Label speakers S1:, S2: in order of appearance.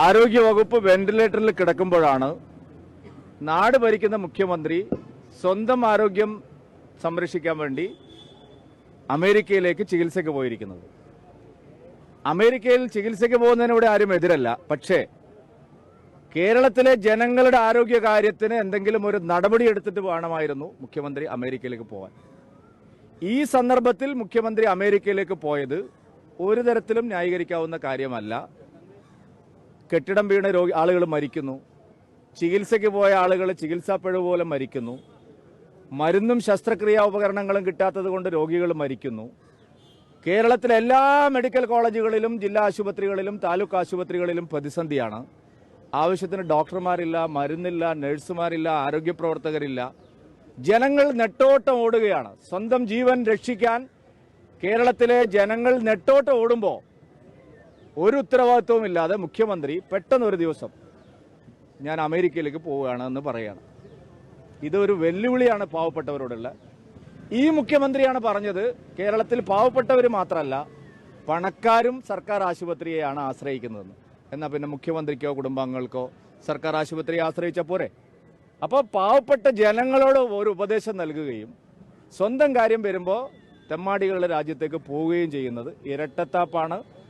S1: ആരോഗ്യവകുപ്പ് വെന്റിലേറ്ററിൽ കിടക്കുമ്പോഴാണ് നാട് ഭരിക്കുന്ന മുഖ്യമന്ത്രി സ്വന്തം ആരോഗ്യം സംരക്ഷിക്കാൻ വേണ്ടി അമേരിക്കയിലേക്ക് ചികിത്സയ്ക്ക് പോയിരിക്കുന്നത്. അമേരിക്കയിൽ ചികിത്സയ്ക്ക് പോകുന്നതിനോട് ആരും എതിരല്ല. പക്ഷേ കേരളത്തിലെ ജനങ്ങളുടെ ആരോഗ്യ കാര്യത്തിന് എന്തെങ്കിലും ഒരു നടപടി എടുത്തിട്ട് വേണമായിരുന്നു മുഖ്യമന്ത്രി അമേരിക്കയിലേക്ക് പോകാൻ. ഈ സന്ദർഭത്തിൽ മുഖ്യമന്ത്രി അമേരിക്കയിലേക്ക് പോയത് ഒരു തരത്തിലും ന്യായീകരിക്കാവുന്ന കാര്യമല്ല. കെട്ടിടം വീണ ആളുകൾ മരിക്കുന്നു, ചികിത്സയ്ക്ക് പോയ ആളുകൾ ചികിത്സാപ്പിഴവ് പോലെ മരിക്കുന്നു, മരുന്നും ശസ്ത്രക്രിയാ ഉപകരണങ്ങളും കിട്ടാത്തത് കൊണ്ട് രോഗികൾ മരിക്കുന്നു. കേരളത്തിലെ എല്ലാ മെഡിക്കൽ കോളേജുകളിലും ജില്ലാ ആശുപത്രികളിലും താലൂക്ക് ആശുപത്രികളിലും പ്രതിസന്ധിയാണ്. ആവശ്യത്തിന് ഡോക്ടർമാരില്ല, മരുന്നില്ല, നഴ്സുമാരില്ല, ആരോഗ്യ പ്രവർത്തകരില്ല. ജനങ്ങൾ നെട്ടോട്ടം ഓടുകയാണ്. സ്വന്തം ജീവൻ രക്ഷിക്കാൻ കേരളത്തിലെ ജനങ്ങൾ നെട്ടോട്ടം ഓടുമ്പോൾ ഒരു ഉത്തരവാദിത്വവും ഇല്ലാതെ മുഖ്യമന്ത്രി പെട്ടെന്ന് ഒരു ദിവസം ഞാൻ അമേരിക്കയിലേക്ക് പോവുകയാണ് എന്ന് പറയുകയാണ്. ഇതൊരു വെല്ലുവിളിയാണ് പാവപ്പെട്ടവരോടുള്ള. ഈ മുഖ്യമന്ത്രിയാണ് പറഞ്ഞത് കേരളത്തിൽ പാവപ്പെട്ടവർ മാത്രമല്ല പണക്കാരും സർക്കാർ ആശുപത്രിയെയാണ് ആശ്രയിക്കുന്നതെന്ന്. എന്നാൽ പിന്നെ മുഖ്യമന്ത്രിക്കോ കുടുംബാംഗങ്ങൾക്കോ സർക്കാർ ആശുപത്രിയെ ആശ്രയിച്ച പോരെ? അപ്പോൾ പാവപ്പെട്ട ജനങ്ങളോട് ഒരു ഉപദേശം നൽകുകയും സ്വന്തം കാര്യം വരുമ്പോൾ തെമ്മാടികളുടെ രാജ്യത്തേക്ക് പോവുകയും ചെയ്യുന്നത് ഇരട്ടത്താപ്പാണ്.